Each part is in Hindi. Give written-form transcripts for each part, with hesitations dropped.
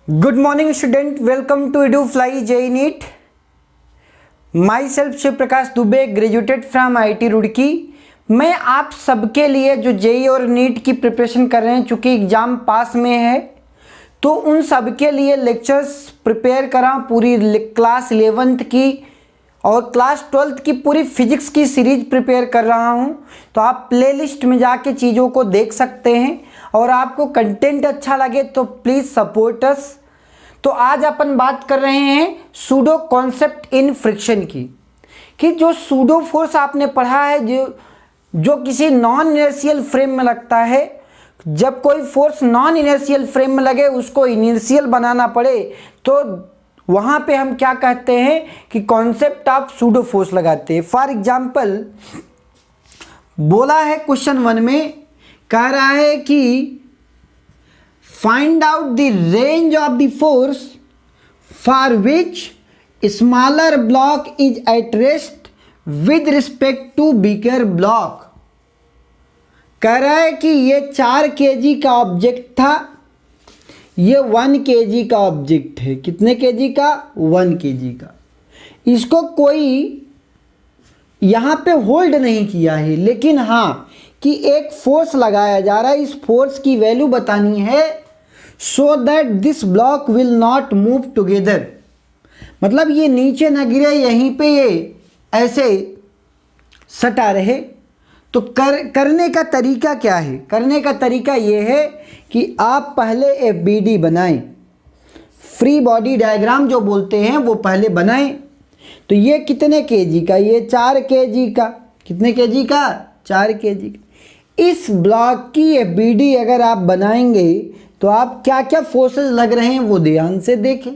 Good morning student, welcome to EduFly JEE NEET. Myself Shiv Prakash Dubey, graduated from IIT Roorkee. मैं आप सबके लिए जो जेई और नीट की प्रिपरेशन कर रहे हैं, चूँकि एग्ज़ाम पास में है तो उन सब के लिए लेक्चर्स प्रिपेयर करा। पूरी क्लास 11th की और क्लास 12th की पूरी फिजिक्स की सीरीज प्रिपेयर कर रहा हूं। तो आप प्लेलिस्ट में जाके चीज़ों को देख सकते हैं और आपको कंटेंट अच्छा लगे तो प्लीज़ सपोर्ट अस। तो आज अपन बात कर रहे हैं सूडो कॉन्सेप्ट इन फ्रिक्शन की, कि जो सूडो फोर्स आपने पढ़ा है, जो किसी नॉन इनर्शियल फ्रेम में लगता है। जब कोई फोर्स नॉन इनर्शियल फ्रेम में लगे, उसको इनर्शियल बनाना पड़े, तो वहाँ पे हम क्या कहते हैं कि कॉन्सेप्ट ऑफ सूडो फोर्स लगाते हैं। फॉर एग्जाम्पल बोला है क्वेश्चन 1 में, कह रहा है कि find out the range of the force for which smaller block is at rest with respect to bigger block. कह रहा है कि ये 4 kg का ऑब्जेक्ट था, ये 1 kg का ऑब्जेक्ट है। कितने kg का? 1 kg का। इसको कोई यहाँ पे होल्ड नहीं किया है, लेकिन हाँ कि एक फोर्स लगाया जा रहा है। इस फोर्स की वैल्यू बतानी है so that this block will not move together. मतलब ये नीचे न गिरे, यहीं पे ये ऐसे सटा रहे। तो करने का तरीका क्या है? करने का तरीका ये है कि आप पहले FBD बनाएं, फ्री बॉडी डायग्राम जो बोलते हैं वो पहले बनाएं। तो ये कितने kg का? ये 4 kg का। कितने kg का? 4 kg का। इस ब्लॉक की FBD अगर आप बनाएंगे तो आप क्या क्या फोर्सेस लग रहे हैं वो ध्यान से देखें।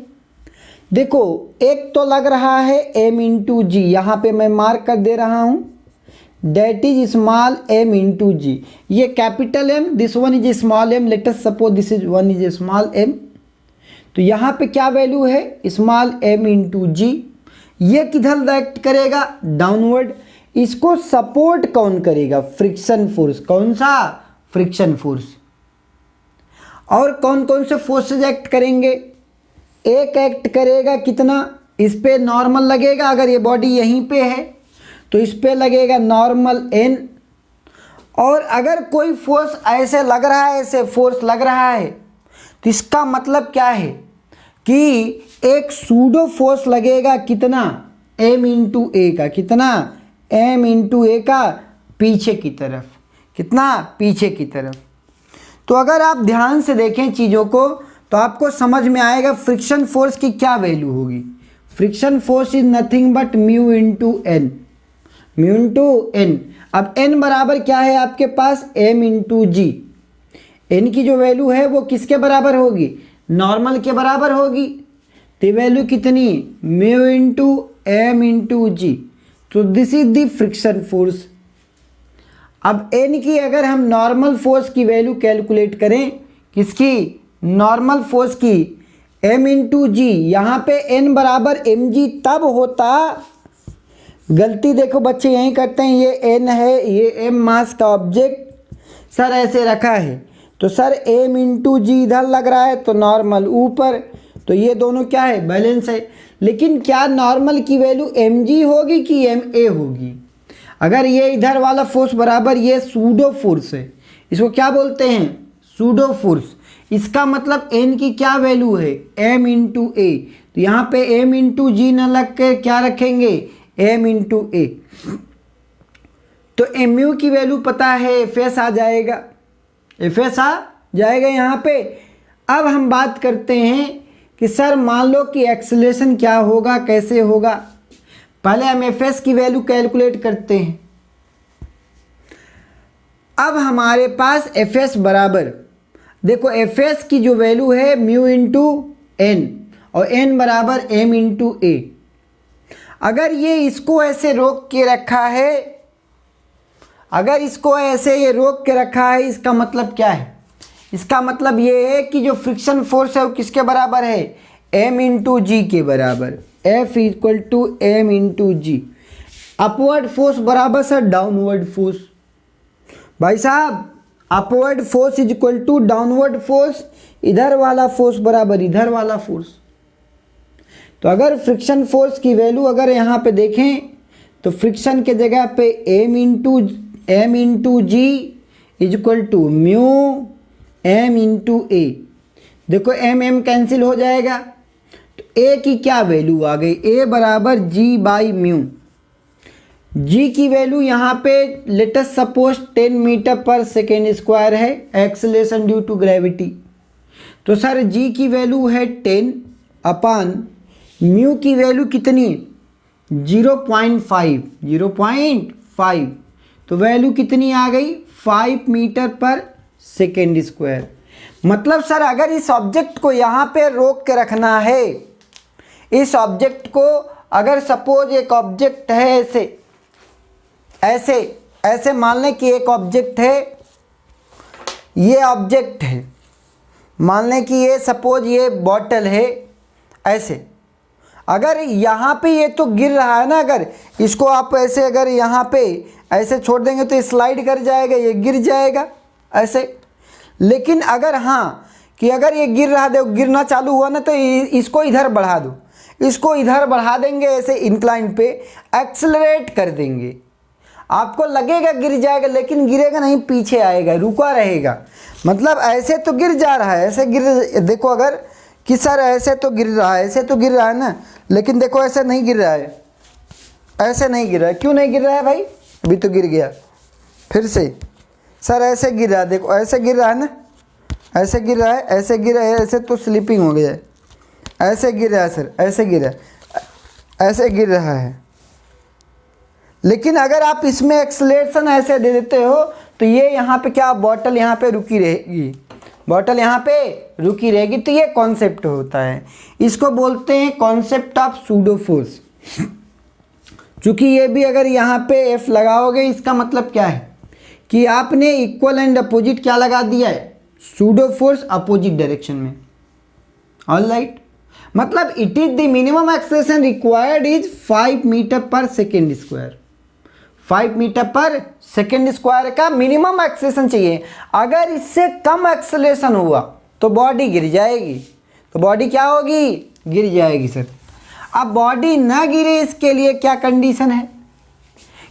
देखो, एक तो लग रहा है M इंटू जी, यहाँ पे मैं मार्क कर दे रहा हूँ, that is small m into g. ये capital M, this one is small m, let us suppose this is one is small m। तो यहाँ पे क्या वैल्यू है? Small m into g. ये किधर एक्ट करेगा? डाउनवर्ड। इसको सपोर्ट कौन करेगा? Friction force. कौन सा? Friction force. और कौन कौन से फोर्सेज एक्ट करेंगे? एक एक्ट करेगा कितना? इस पे नॉर्मल लगेगा, अगर ये बॉडी यहीं पे है तो इस पे लगेगा नॉर्मल n। और अगर कोई फोर्स ऐसे लग रहा है, ऐसे फोर्स लग रहा है, तो इसका मतलब क्या है कि एक सूडो फोर्स लगेगा कितना? m इंटू ए का। कितना? m इंटू ए का, पीछे की तरफ। कितना? पीछे की तरफ। तो अगर आप ध्यान से देखें चीज़ों को तो आपको समझ में आएगा फ्रिक्शन फोर्स की क्या वैल्यू होगी। Friction force is nothing but mu into N. Mu into N. अब एन बराबर क्या है आपके पास? m into g. एन की जो वैल्यू है वो किसके बराबर होगी? नॉर्मल के बराबर होगी। तो वैल्यू कितनी? म्यू इंटू एम इंटू जी। तो this is the friction force. अब n की अगर हम नॉर्मल फोर्स की वैल्यू कैलकुलेट करें, किसकी? नॉर्मल फोर्स की, m इंटू जी। यहाँ पे n बराबर mg तब होता, गलती देखो बच्चे यहीं करते हैं, ये n है, ये m मास का ऑब्जेक्ट सर ऐसे रखा है, तो सर m इंटू जी इधर लग रहा है तो नॉर्मल ऊपर, तो ये दोनों क्या है? बैलेंस है। लेकिन क्या नॉर्मल की वैल्यू mg होगी कि ma होगी? अगर ये इधर वाला फोर्स बराबर ये सूडो फोर्स है, इसको क्या बोलते हैं? Pseudo force. इसका मतलब n की क्या वैल्यू है? m into a. तो यहाँ पे m इंटू जी न लग के क्या रखेंगे? m into a. तो mu की वैल्यू पता है, Fs आ जाएगा। Fs आ जाएगा यहाँ पे। अब हम बात करते हैं कि सर मान लो कि एक्सेलरेशन क्या होगा, कैसे होगा। पहले हम Fs की वैल्यू कैलकुलेट करते हैं। अब हमारे पास Fs बराबर, देखो Fs की जो वैल्यू है म्यू इंटू एन, और n बराबर m इंटू ए। अगर ये इसको ऐसे रोक के रखा है, अगर इसको ऐसे ये रोक के रखा है, इसका मतलब क्या है? इसका मतलब ये है कि जो फ्रिक्शन फोर्स है वो किसके बराबर है? m इंटू जी के बराबर। F equal to m into ji. Upward force बराबर सर डाउनवर्ड फोर्स। भाई साहब upward force is equal to downward force, इधर वाला फोर्स बराबर इधर वाला फोर्स। तो अगर फ्रिक्शन फोर्स की वैल्यू अगर यहाँ पे देखें तो फ्रिक्शन के जगह पे m into g is equal to mu m into a. देखो एम एम कैंसिल हो जाएगा, तो ए की क्या वैल्यू आ गई, ए बराबर जी बाई म्यू। जी की वैल्यू यहाँ पे let's suppose 10 metre per second square है, एक्सेलरेशन ड्यू टू ग्रेविटी। तो सर जी की वैल्यू है 10 अपान म्यू की वैल्यू कितनी, 0.5। तो वैल्यू कितनी आ गई, 5 मीटर पर सेकेंड स्क्वायर। मतलब सर अगर इस ऑब्जेक्ट को यहाँ पे रोक के रखना है, इस ऑब्जेक्ट को अगर सपोज एक ऑब्जेक्ट है ऐसे मान लें कि एक ऑब्जेक्ट है, ये ऑब्जेक्ट है, मान लें कि ये सपोज ये बॉटल है ऐसे। अगर यहाँ पे ये तो गिर रहा है ना, अगर इसको आप ऐसे अगर यहाँ पे ऐसे छोड़ देंगे तो ये स्लाइड कर जाएगा, ये गिर जाएगा ऐसे। लेकिन अगर हाँ कि अगर ये गिर रहा, देखो गिरना चालू हुआ ना, तो इसको इधर बढ़ा दो, इसको इधर बढ़ा देंगे ऐसे इंक्लाइन पे, एक्सेलरेट कर देंगे, आपको लगेगा गिर जाएगा, लेकिन गिरेगा नहीं, पीछे आएगा, रुका रहेगा। मतलब ऐसे तो गिर जा रहा है, ऐसे गिर, देखो अगर कि सर ऐसे तो गिर रहा है, ऐसे तो गिर रहा है ना, लेकिन देखो ऐसे नहीं गिर रहा है, ऐसे नहीं गिर रहा है। क्यों नहीं गिर रहा है भाई, अभी तो गिर गया। फिर से सर ऐसे गिर रहा है, देखो ऐसे गिर रहा है ना, ऐसे गिर रहा है, ऐसे गिर रहा है, ऐसे तो स्लिपिंग हो गया है, ऐसे गिर रहा है सर, ऐसे गिर रहा है, ऐसे गिर रहा है। लेकिन अगर आप इसमें एक्सेलरेशन ऐसे दे देते हो तो ये यहाँ पे क्या, बॉटल यहाँ पे रुकी रहेगी, बॉटल यहाँ पे रुकी रहेगी। तो ये कॉन्सेप्ट होता है, इसको बोलते हैं कॉन्सेप्ट ऑफ सूडो फोर्स। चूँकि ये भी अगर यहाँ पे एफ लगाओगे, इसका मतलब क्या है कि आपने इक्वल एंड अपोजिट क्या लगा दिया है, सूडो फोर्स अपोजिट डायरेक्शन में। ऑलराइट, मतलब it is the minimum acceleration required is 5 metre per second square. 5 metre per second square का मिनिमम एक्सेलरेशन चाहिए। अगर इससे कम एक्सेलरेशन हुआ तो बॉडी गिर जाएगी। तो बॉडी क्या होगी, गिर जाएगी सर। अब बॉडी ना गिरे इसके लिए क्या कंडीशन है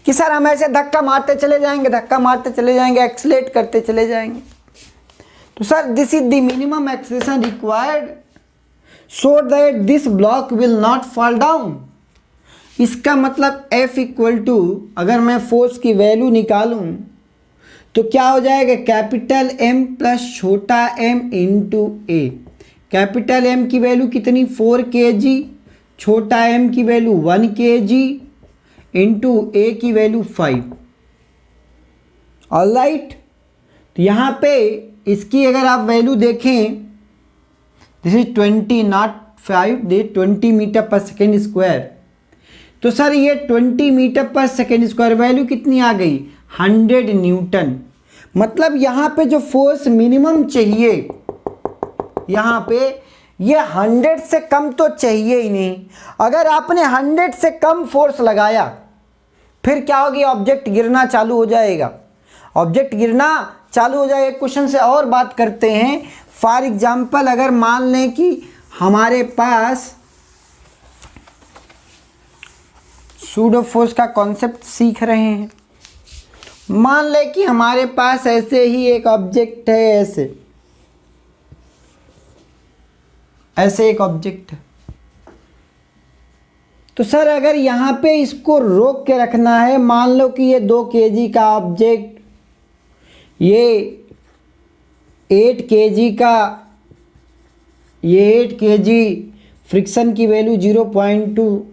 कि सर हम ऐसे धक्का मारते चले जाएंगे, धक्का मारते चले जाएंगे, एक्सेलरेट करते चले जाएंगे। तो sir this is the minimum acceleration required so that this block will not fall down. इसका मतलब F इक्वल टू, अगर मैं फोर्स की वैल्यू निकालूं तो क्या हो जाएगा, कैपिटल M प्लस छोटा m इंटू ए। कैपिटल M की वैल्यू कितनी, 4 kg, छोटा m की वैल्यू 1 kg इंटू ए की वैल्यू 5। ऑलराइट, तो यहाँ पे इसकी अगर आप वैल्यू देखें, this is 20 not 5, they 20 metre per second square. तो सर ये 20 metre per second square value कितनी आ गई, 100 न्यूटन। मतलब यहाँ पे जो फोर्स मिनिमम चाहिए, यहाँ पे ये 100 से कम तो चाहिए ही नहीं। अगर आपने 100 से कम फोर्स लगाया फिर क्या होगी, ऑब्जेक्ट गिरना चालू हो जाएगा, ऑब्जेक्ट गिरना चालू हो जाएगा। क्वेश्चन से और बात करते हैं। फॉर एग्जाम्पल अगर मान लें कि हमारे पास सूडो फोर्स का कॉन्सेप्ट सीख रहे हैं, मान लें कि हमारे पास ऐसे ही एक ऑब्जेक्ट है, ऐसे एक ऑब्जेक्ट है। तो सर अगर यहाँ पे इसको रोक के रखना है, मान लो कि ये 2 kg का ऑब्जेक्ट, ये 8 kg का, ये 8 kg, फ्रिक्शन की वैल्यू 0.2।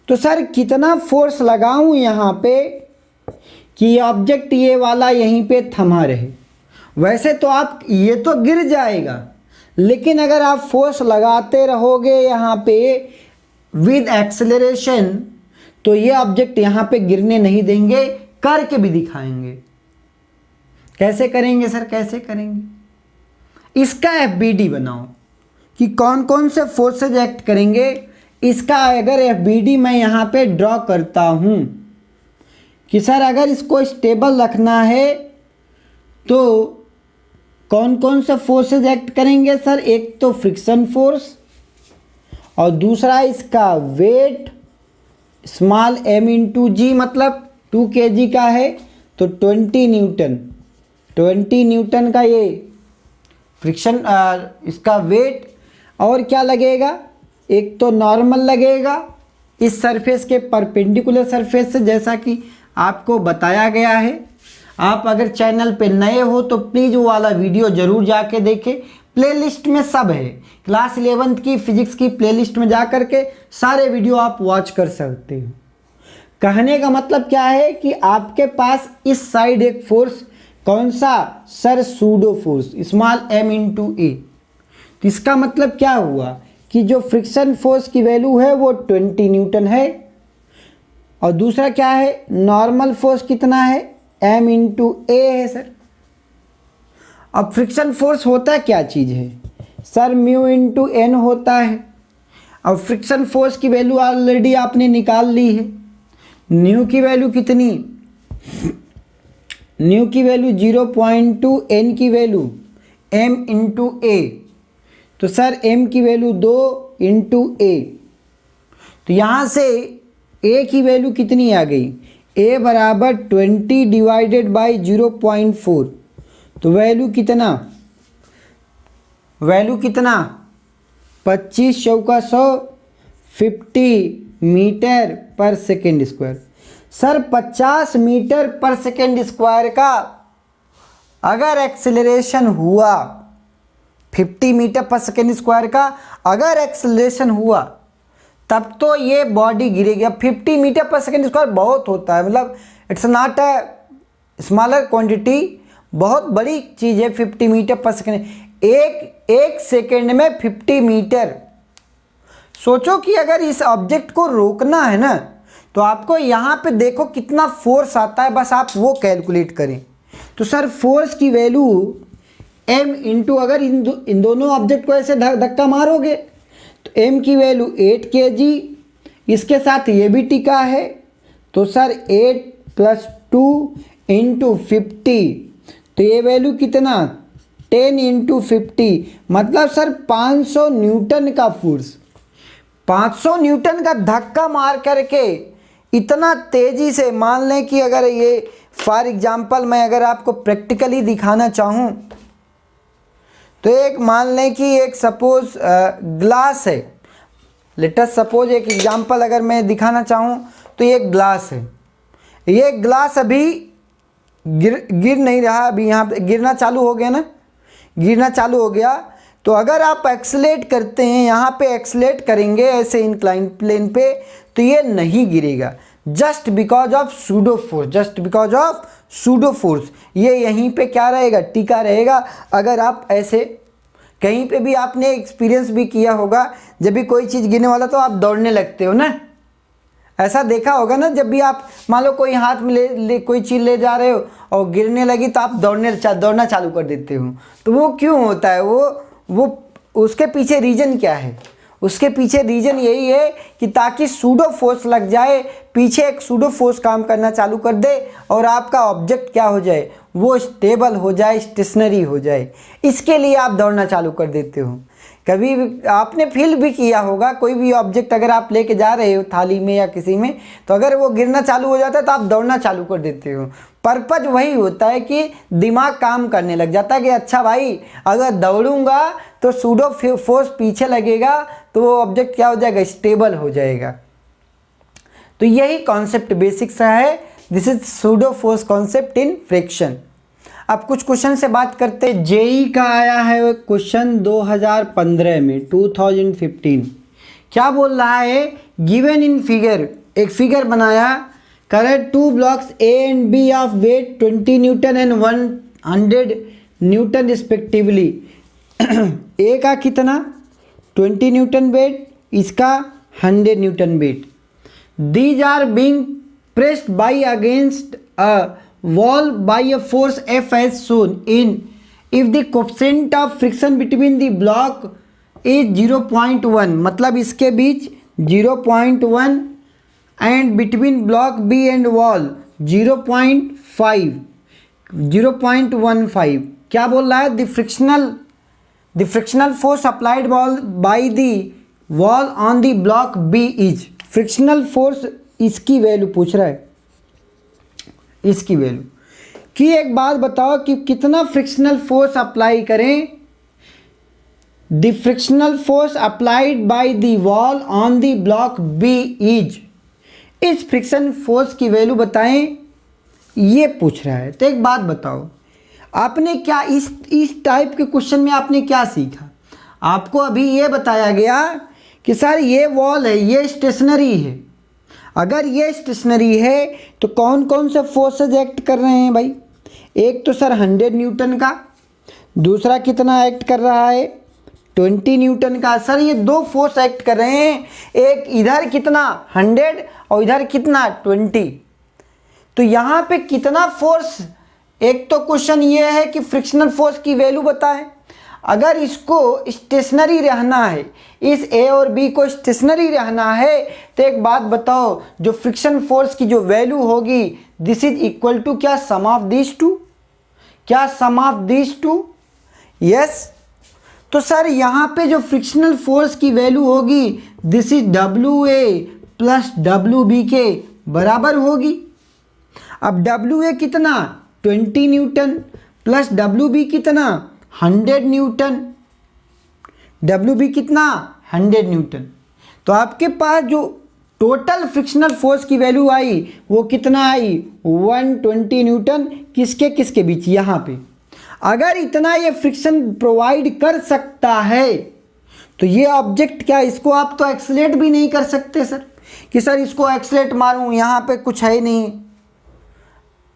तो सर कितना फोर्स लगाऊं यहाँ पे कि ऑब्जेक्ट ये वाला यहीं पे थमा रहे। वैसे तो आप, ये तो गिर जाएगा, लेकिन अगर आप फोर्स लगाते रहोगे यहाँ पे विद एक्सेलरेशन, तो ये ऑब्जेक्ट यहाँ पे गिरने नहीं देंगे। करके भी दिखाएंगे। कैसे करेंगे सर, कैसे करेंगे, इसका FBD बनाओ कि कौन कौन से फोर्सेज एक्ट करेंगे। इसका अगर FBD मैं यहाँ पे ड्रॉ करता हूँ कि सर अगर इसको स्टेबल रखना है तो कौन कौन सा फोर्सेज एक्ट करेंगे सर? एक तो फ्रिक्शन फोर्स और दूसरा इसका वेट स्मॉल m इंटू जी, मतलब 2 kg का है तो 20 न्यूटन, 20 न्यूटन का ये फ्रिक्शन इसका वेट। और क्या लगेगा? एक तो नॉर्मल लगेगा इस सरफेस के परपेंडिकुलर सरफेस से, जैसा कि आपको बताया गया है। आप अगर चैनल पे नए हो तो प्लीज़ वो वाला वीडियो ज़रूर जाके देखें, प्लेलिस्ट में सब है। क्लास 11th की फिजिक्स की प्लेलिस्ट में जा कर के सारे वीडियो आप वॉच कर सकते हो। कहने का मतलब क्या है कि आपके पास इस साइड एक फोर्स, कौन सा sir? Pseudo force small m into a. तो इसका मतलब क्या हुआ कि जो फ्रिक्शन फोर्स की वैल्यू है वो 20 न्यूटन है, और दूसरा क्या है? नॉर्मल फोर्स कितना है? m इंटू ए है सर। अब फ्रिक्शन फोर्स होता क्या चीज़ है सर? म्यू इंटू एन होता है। अब फ्रिक्शन फोर्स की वैल्यू ऑलरेडी आपने निकाल ली है। न्यू की वैल्यू कितनी? न्यू की वैल्यू 0.2, एन की वैल्यू m इंटू ए। तो सर m की वैल्यू 2 इंटू ए। तो यहाँ से a की वैल्यू कितनी आ गई? a बराबर 20 डिवाइडेड बाई 0.4। तो वैल्यू कितना? वैल्यू कितना? 25 चौका 100, 50 metre per second square. Sir 50 metre per second square का अगर एक्सेलरेशन हुआ, 50 मीटर पर सेकेंड स्क्वायर का अगर एक्सेलरेशन हुआ तब तो ये बॉडी गिरेगी। अब 50 मीटर पर सेकेंड स्क्वायर बहुत होता है, मतलब it's not a smaller quantity, बहुत बड़ी चीज़ है 50 मीटर पर सेकेंड। एक सेकेंड में 50 मीटर। सोचो कि अगर इस ऑब्जेक्ट को रोकना है ना, तो आपको यहाँ पे देखो कितना फोर्स आता है, बस आप वो कैलकुलेट करें। तो सर फोर्स की वैल्यू m इंटू, अगर इन दोनों ऑब्जेक्ट को ऐसे धक्का मारोगे तो m की वैल्यू 8 kg, इसके साथ ये भी टिका है, तो सर 8 + 2 इंटू 50, तो ये वैल्यू कितना? 10 इंटू 50, मतलब सर 500 न्यूटन का फोर्स। 500 न्यूटन का धक्का मार करके इतना तेज़ी से, मान लें कि अगर ये फॉर एग्जांपल मैं अगर आपको प्रैक्टिकली दिखाना चाहूँ तो एक मान लें कि एक सपोज ग्लास है, लेट अस सपोज एक एग्जांपल अगर मैं दिखाना चाहूँ तो ये ग्लास है। ये ग्लास अभी गिर नहीं रहा, अभी यहाँ पे गिरना चालू हो गया ना, गिरना चालू हो गया। तो अगर आप एक्सलेट करते हैं, यहाँ पे एक्सलेट करेंगे ऐसे इंक्लाइन प्लेन पे, तो ये नहीं गिरेगा, just because of pseudo force, just because of pseudo force. ये यहीं पे क्या रहेगा? टिका रहेगा। अगर आप ऐसे कहीं पे भी आपने एक्सपीरियंस भी किया होगा, जब भी कोई चीज़ गिरने वाला तो आप दौड़ने लगते हो ना, ऐसा देखा होगा ना। जब भी आप मान लो कोई हाथ में कोई चीज़ ले जा रहे हो और गिरने लगी तो आप दौड़ना चालू कर देते हो। तो वो क्यों होता है? वो उसके पीछे रीज़न क्या है? उसके पीछे रीज़न यही है कि ताकि सूडो फोर्स लग जाए, पीछे एक सूडो फोर्स काम करना चालू कर दे और आपका ऑब्जेक्ट क्या हो जाए? वो स्टेबल हो जाए, स्टेशनरी हो जाए। इसके लिए आप दौड़ना चालू कर देते हो। कभी भी आपने फील भी किया होगा, कोई भी ऑब्जेक्ट अगर आप लेके जा रहे हो थाली में या किसी में, तो अगर वो गिरना चालू हो जाता है तो आप दौड़ना चालू कर देते हो। पर्पज वही होता है कि दिमाग काम करने लग जाता है कि अच्छा भाई अगर दौड़ूंगा तो सूडो फोर्स पीछे लगेगा तो वो ऑब्जेक्ट क्या हो जाएगा? स्टेबल हो जाएगा। तो यही कॉन्सेप्ट बेसिक सा है। This is pseudo force concept in friction. अब कुछ क्वेश्चन से बात करते हैं। जेई का आया है क्वेश्चन 2015 में, 2015। क्या बोल रहा है? गिवन इन फिगर, एक फिगर बनाया, correct 2 blocks A and B of weight 20 newton and 100 newton respectively. A का कितना? 20 न्यूटन वेट, इसका 100 newton weight. These are being pressed by against a wall by a force F as shown in if the coefficient of friction between the block is 0.1, मतलब इसके बीच 0.1 and between block B and wall 0.5, 0.15 क्या बोल रहा है? The frictional force applied by the wall on the block B is, frictional force इसकी वैल्यू पूछ रहा है, इसकी वैल्यू कि एक बात बताओ कि कितना फ्रिक्शनल फोर्स अप्लाई करें। The frictional force applied by the wall on the block B is, इस फ्रिक्शन फोर्स की वैल्यू बताएं, ये पूछ रहा है। तो एक बात बताओ, आपने क्या इस टाइप के क्वेश्चन में आपने क्या सीखा? आपको अभी ये बताया गया कि सर ये वॉल है, ये स्टेशनरी है। अगर ये स्टेशनरी है तो कौन कौन से फोर्सेज एक्ट कर रहे हैं भाई? एक तो सर 100 न्यूटन का, दूसरा कितना एक्ट कर रहा है? 20 न्यूटन का। सर ये दो फोर्स एक्ट कर रहे हैं, एक इधर कितना 100 और इधर कितना 20। तो यहाँ पे कितना फोर्स, एक तो क्वेश्चन ये है कि फ्रिक्शनल फोर्स की वैल्यू बताएं। अगर इसको स्टेशनरी रहना है, इस ए और बी को स्टेशनरी रहना है, तो एक बात बताओ, जो फ्रिक्शन फोर्स की जो वैल्यू होगी दिस इज इक्वल टू क्या? Sum of this two. क्या? Sum of this two. Yes. तो सर यहाँ पे जो फ्रिक्शनल फोर्स की वैल्यू होगी this is W A plus W B के बराबर होगी। अब डब्ल्यू ए कितना? 20 न्यूटन प्लस डब्ल्यू बी कितना? 100 न्यूटन। डब्ल्यू बी कितना? 100 न्यूटन। तो आपके पास जो टोटल फ्रिक्शनल फोर्स की वैल्यू आई वो कितना आई? 120 न्यूटन। किसके किसके बीच? यहाँ पे। अगर इतना ये फ्रिक्शन प्रोवाइड कर सकता है तो ये ऑब्जेक्ट क्या, इसको आप तो एक्सलेट भी नहीं कर सकते सर, कि सर इसको एक्सलेट मारूं, यहाँ पे कुछ है नहीं,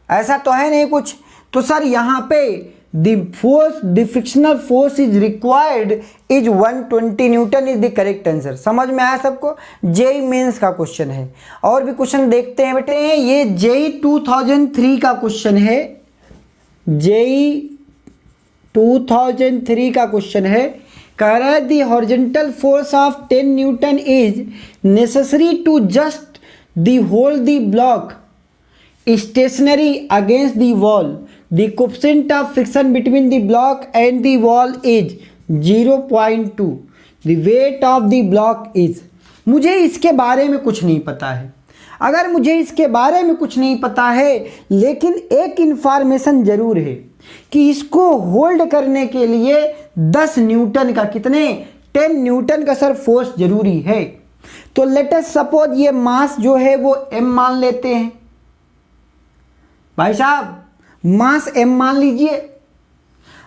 ऐसा तो है नहीं कुछ। तो सर यहाँ पे the frictional force is required is 120 Newton is the correct answer. समझ में आया सबको? जेई मेंस का क्वेश्चन है। और भी क्वेश्चन देखते हैं बेटे। ये जेई 2003 का क्वेश्चन है, जेई 2003 का क्वेश्चन है। कह रहा है the horizontal force of 10 newton is necessary to just the hold the block stationary against the wall. The coefficient of friction between the block and the wall is 0.2। The weight of the block is. मुझे इसके बारे में कुछ नहीं पता है। अगर मुझे इसके बारे में कुछ नहीं पता है, लेकिन एक इंफॉर्मेशन जरूर है कि इसको होल्ड करने के लिए 10 न्यूटन का, कितने? 10 न्यूटन का सर फोर्स जरूरी है। तो लेट अस सपोज ये मास जो है वो m मान लेते हैं। भाई साहब मास m मान लीजिए।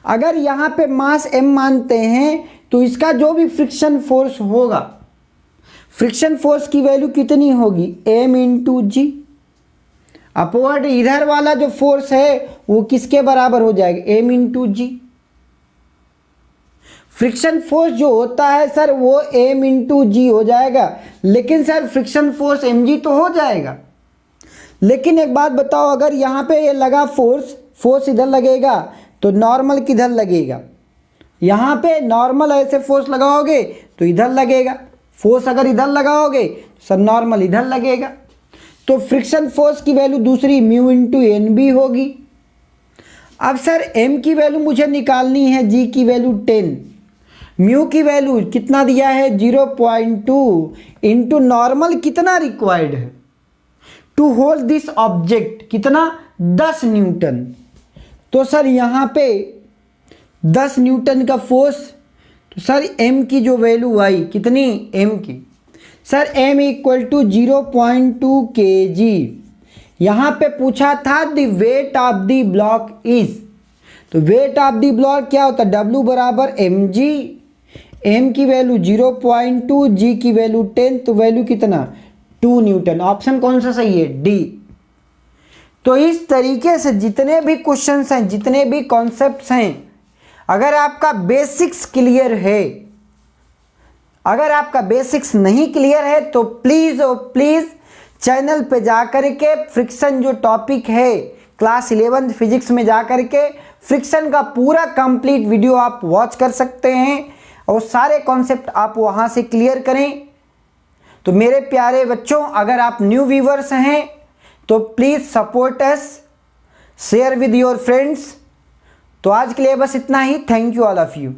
अगर यहाँ पे मास m मानते हैं तो इसका जो भी फ्रिक्शन फोर्स होगा, फ्रिक्शन फोर्स की वैल्यू कितनी होगी? m इंटू जी। अपवर्ड इधर वाला जो फोर्स है वो किसके बराबर हो जाएगा? m इंटू जी। फ्रिक्शन फोर्स जो होता है सर वो m इंटू जी हो जाएगा, लेकिन सर फ्रिक्शन फोर्स mg तो हो जाएगा। लेकिन एक बात बताओ, अगर यहाँ पे ये लगा फोर्स इधर लगेगा तो नॉर्मल किधर लगेगा? यहाँ पे नॉर्मल ऐसे फोर्स लगाओगे तो इधर लगेगा, फोर्स अगर इधर लगाओगे तो सर नॉर्मल इधर लगेगा। तो फ्रिक्शन फोर्स की वैल्यू दूसरी म्यू इंटू एन बी होगी। अब सर m की वैल्यू मुझे निकालनी है, g की वैल्यू 10, म्यू की वैल्यू कितना दिया है? 0.2 इंटू नॉर्मल कितना रिक्वायर्ड है टू होल्ड दिस ऑब्जेक्ट? कितना? 10 न्यूटन। तो सर यहाँ पे 10 न्यूटन का फोर्स, तो सर m की जो वैल्यू आई कितनी? m की sir m equal to 0.2 kg। यहाँ पे पूछा था the weight of the block is, तो वेट ऑफ द ब्लॉक क्या होता है? W बराबर mg। m की वैल्यू 0.2, g की वैल्यू 10, तो वैल्यू कितना? 2 न्यूटन। ऑप्शन कौन सा सही है? डी। तो इस तरीके से जितने भी क्वेश्चंस हैं, जितने भी कॉन्सेप्ट्स हैं, अगर आपका बेसिक्स क्लियर है, अगर आपका बेसिक्स नहीं क्लियर है तो प्लीज़ और प्लीज़ चैनल पे जा कर के फ्रिक्शन जो टॉपिक है क्लास 11 फिजिक्स में जा कर के फ्रिक्शन का पूरा कंप्लीट वीडियो आप वॉच कर सकते हैं और सारे कॉन्सेप्ट आप वहाँ से क्लियर करें। तो मेरे प्यारे बच्चों, अगर आप न्यू व्यूवर्स हैं तो please support us, share with your friends. तो आज के लिए बस इतना ही। Thank you all of you.